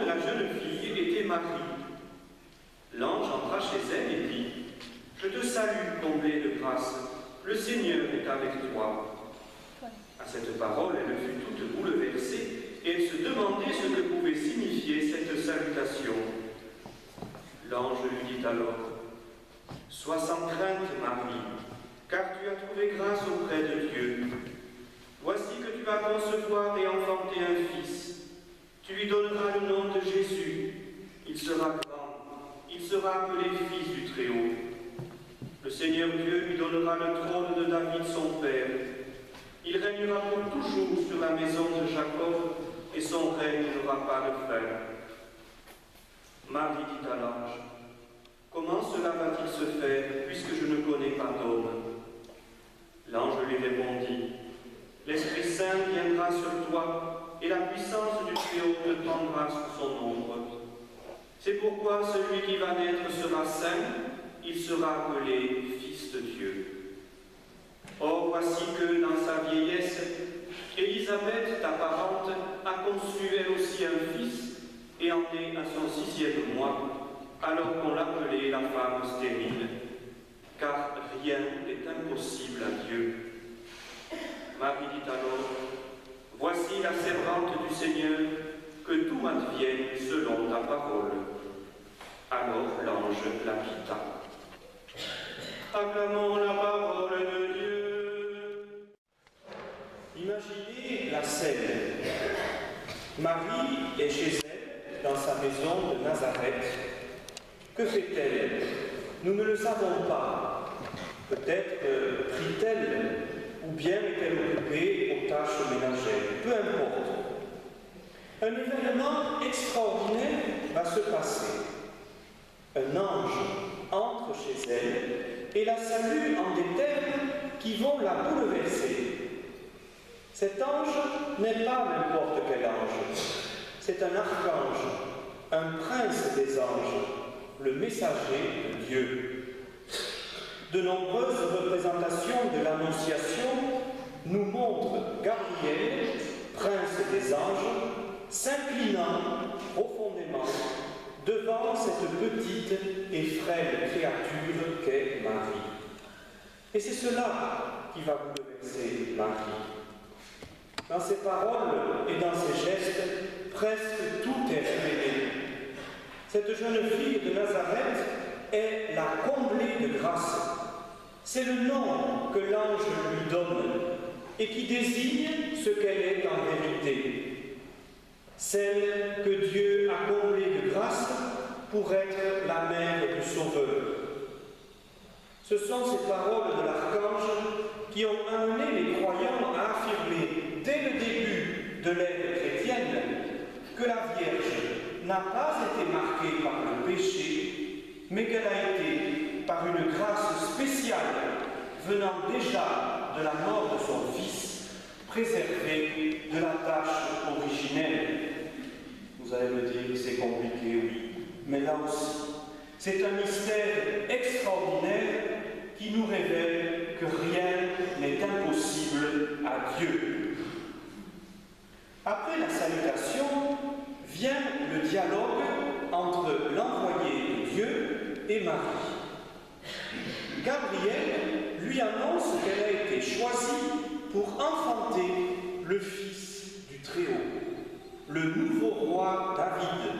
de la jeune fille était Marie. L'ange entra chez elle et dit, « Je te salue, comblée de grâce, le Seigneur est avec toi. » À cette parole, elle fut toute bouleversée et elle se demandait ce que pouvait signifier cette salutation. L'ange lui dit alors, « Sois sans crainte, Marie, car tu as trouvé grâce auprès de Dieu. Voici que tu vas concevoir et enfanter un fils. Tu lui donneras le nom de Jésus. Il sera grand. Il sera appelé Fils du Très-Haut. Le Seigneur Dieu lui donnera le trône de David, son père. Il régnera pour toujours sur la maison de Jacob, et son règne n'aura pas de fin. » Marie dit à l'ange, « Comment cela va-t-il se faire, puisque je ne connais pas d'homme ?» L'ange lui répondit, « L'Esprit Saint viendra sur toi, et la puissance du Très-Haut te prendra sous son ombre. C'est pourquoi celui qui va naître sera saint, il sera appelé Fils de Dieu. Or, voici que dans sa vieillesse, Élisabeth, ta parente, a conçu elle aussi un fils, et en est à son 6e mois, alors qu'on l'appelait la femme stérile, car rien n'est impossible à Dieu. » Marie dit alors, « Voici la servante du Seigneur, que tout m'advienne selon ta parole. » Alors l'ange la quitta. Acclamons la parole de Dieu. Imaginez la scène. Marie est chez elle, dans sa maison de Nazareth. Que fait-elle? Nous ne le savons pas. Peut-être prie-t-elle, ou bien est-elle occupée aux tâches ménagères. Peu importe. Un événement extraordinaire va se passer. Un ange entre chez elle et la salue en des termes qui vont la bouleverser. Cet ange n'est pas n'importe quel ange. C'est un archange, un prince des anges, le messager de Dieu. De nombreuses représentations de l'Annonciation nous montrent Gabriel, prince des anges, s'inclinant profondément devant cette petite et frêle créature qu'est Marie. Et c'est cela qui va bouleverser Marie. Dans ses paroles et dans ses gestes, presque tout est révélé. Cette jeune fille de Nazareth est la comblée de grâce. C'est le nom que l'ange lui donne et qui désigne ce qu'elle est en vérité. Celle que Dieu a comblée de grâce pour être la mère du Sauveur. Ce sont ces paroles de l'archange qui ont amené les croyants à affirmer dès le début de l'ère chrétienne que la Vierge n'a pas été marquée par le péché, mais qu'elle a été, par une grâce spéciale venant déjà de la mort de son Fils, préservée de la tâche originelle. Vous allez me dire que c'est compliqué, oui, mais là aussi, c'est un mystère extraordinaire qui nous révèle que rien n'est impossible à Dieu. Après la salutation, vient le dialogue entre l'envoyé de Dieu et Marie. Gabriel lui annonce qu'elle a été choisie pour enfanter le Fils du Très-Haut, le nouveau roi David,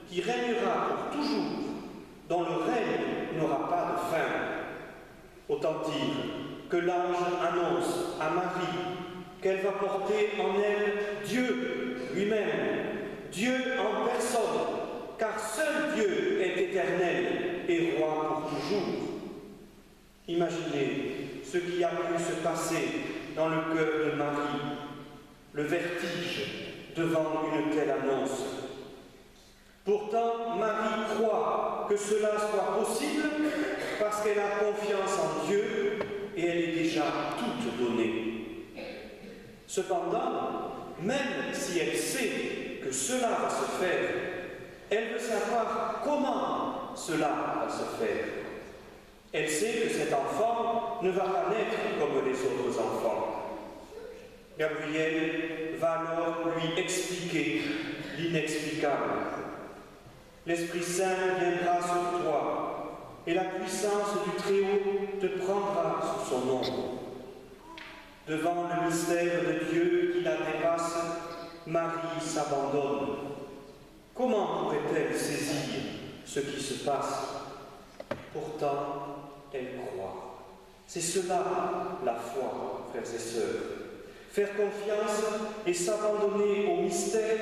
qui régnera pour toujours, dont le règne n'aura pas de fin. Autant dire que l'ange annonce à Marie qu'elle va porter en elle Dieu lui-même, Dieu en personne, car seul Dieu est éternel et roi pour toujours. Imaginez ce qui a pu se passer dans le cœur de Marie, le vertige devant une telle annonce. Pourtant, Marie croit que cela soit possible parce qu'elle a confiance en Dieu et elle est déjà toute donnée. Cependant, même si elle sait que cela va se faire, elle veut savoir comment cela va se faire. Elle sait que cet enfant ne va pas naître comme les autres enfants. Gabriel va alors lui expliquer l'inexplicable. l'Esprit Saint viendra sur toi, et la puissance du Très-Haut te prendra sous son ombre. Devant le mystère de Dieu qui la dépasse, Marie s'abandonne. Comment pourrait-elle saisir ce qui se passe? Pourtant, elle croit. C'est cela, la foi, frères et sœurs. Faire confiance et s'abandonner au mystère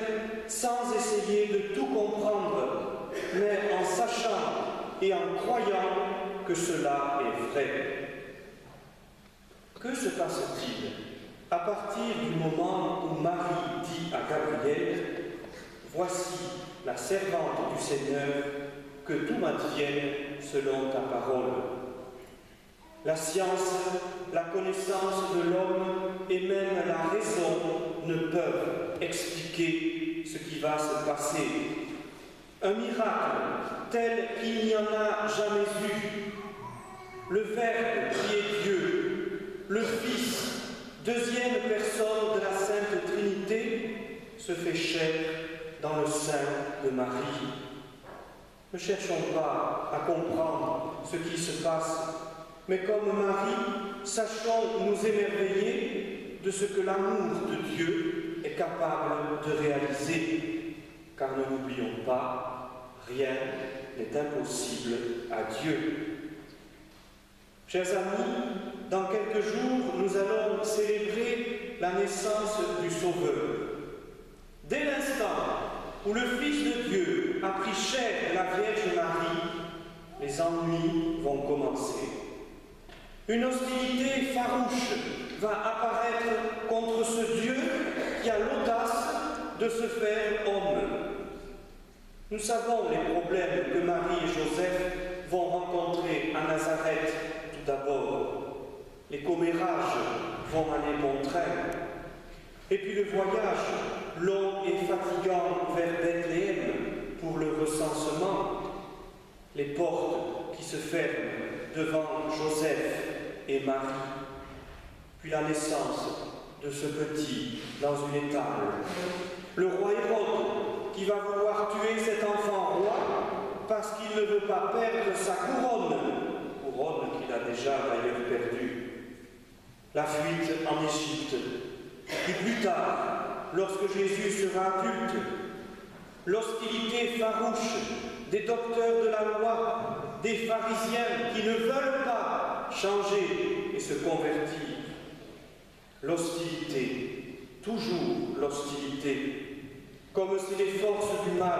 sans essayer de tout comprendre, mais en sachant et en croyant que cela est vrai. Que se passe-t-il à partir du moment où Marie dit à Gabriel « Voici la servante du Seigneur, que tout m'advienne selon ta parole ». La science, la connaissance de l'homme et même la raison ne peuvent expliquer ce qui va se passer. Un miracle tel qu'il n'y en a jamais eu. Le Verbe qui est Dieu, le Fils, deuxième personne de la Sainte Trinité, se fait chair dans le sein de Marie. Ne cherchons pas à comprendre ce qui se passe, mais comme Marie, sachons nous émerveiller de ce que l'amour de Dieu est capable de réaliser. Car ne l'oublions pas, rien n'est impossible à Dieu. Chers amis, dans quelques jours, nous allons célébrer la naissance du Sauveur. Dès l'instant où le Fils de Dieu a pris chair de la Vierge Marie, les ennuis vont commencer. Une hostilité farouche va apparaître contre ce Dieu qui a l'audace de se faire homme. Nous savons les problèmes que Marie et Joseph vont rencontrer à Nazareth tout d'abord. Les commérages vont aller bon train. Et puis le voyage long et fatigant vers Bethléem pour le recensement. Les portes qui se ferment devant Joseph et Marie, puis la naissance de ce petit dans une étable. Le roi Hérode qui va vouloir tuer cet enfant roi parce qu'il ne veut pas perdre sa couronne qu'il a déjà d'ailleurs perdue. La fuite en Égypte, puis plus tard, lorsque Jésus sera adulte, l'hostilité farouche des docteurs de la loi, des pharisiens qui ne veulent pas changer et se convertir. L'hostilité, toujours l'hostilité, comme si les forces du mal,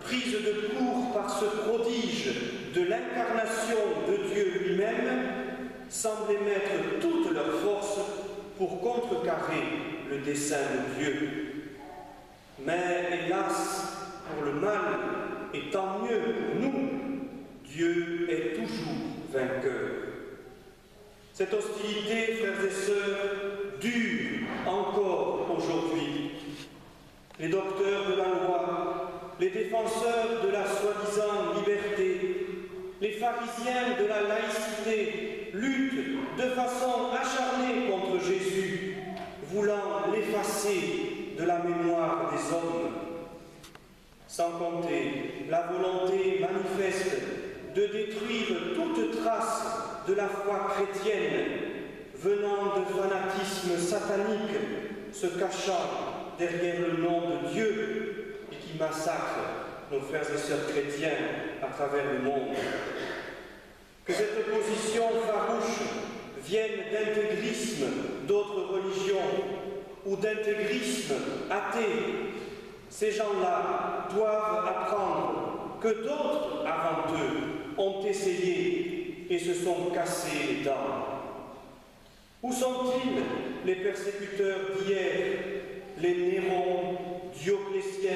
prises de court par ce prodige de l'incarnation de Dieu lui-même, semblaient mettre toutes leurs forces pour contrecarrer le dessein de Dieu. Mais hélas, pour le mal, et tant mieux pour nous, Dieu est toujours vainqueur. Cette hostilité, frères et sœurs, dure encore aujourd'hui. Les docteurs de la loi, les défenseurs de la soi-disant liberté, les pharisiens de la laïcité luttent de façon acharnée contre Jésus, voulant l'effacer de la mémoire des hommes. Sans compter la volonté manifeste de détruire toute trace de la foi chrétienne venant de fanatisme satanique se cachant derrière le nom de Dieu et qui massacre nos frères et sœurs chrétiens à travers le monde. Que cette opposition farouche vienne d'intégrisme d'autres religions ou d'intégrisme athée, ces gens-là doivent apprendre que d'autres avant eux ont essayé et se sont cassés les dents. Où sont-ils, les persécuteurs d'hier, les Néron, Dioclétien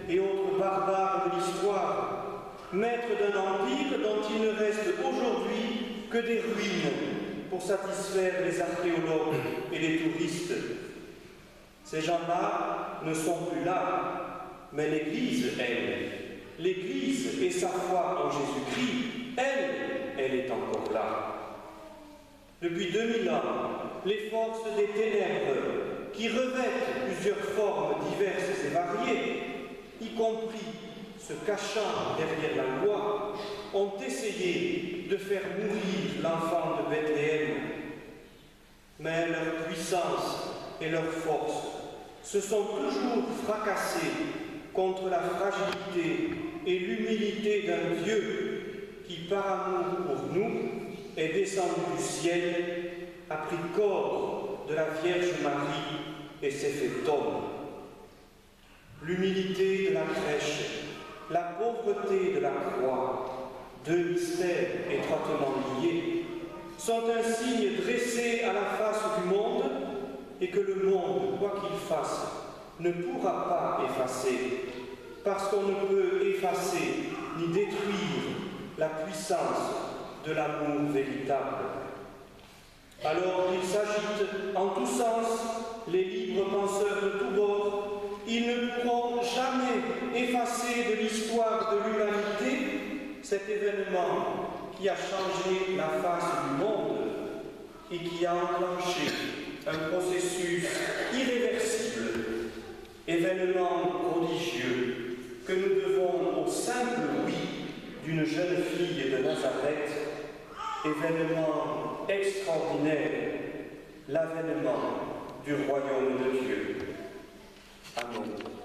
et autres barbares de l'histoire, maîtres d'un empire dont il ne reste aujourd'hui que des ruines pour satisfaire les archéologues et les touristes? Ces gens-là ne sont plus là, mais l'Église, l'Église et sa foi en Jésus-Christ, elle est encore là. Depuis 2000 ans, les forces des ténèbres, qui revêtent plusieurs formes diverses et variées, y compris se cachant derrière la loi, ont essayé de faire mourir l'enfant de Bethléem. Mais leur puissance et leur force se sont toujours fracassées contre la fragilité et l'humilité d'un Dieu qui, par amour pour nous, est descendu du ciel, a pris corps de la Vierge Marie et s'est fait homme. L'humilité de la crèche, la pauvreté de la croix, deux mystères étroitement liés, sont un signe dressé à la face du monde et que le monde, quoi qu'il fasse, ne pourra pas effacer, parce qu'on ne peut effacer ni détruire la puissance de l'amour véritable. Alors qu'ils s'agitent en tous sens, les libres penseurs de tous bords, ils ne pourront jamais effacer de l'histoire de l'humanité cet événement qui a changé la face du monde et qui a enclenché un processus irréversible, événement prodigieux que nous devons au simple oui d'une jeune fille de Nazareth, événement extraordinaire, l'avènement du royaume de Dieu. Amen.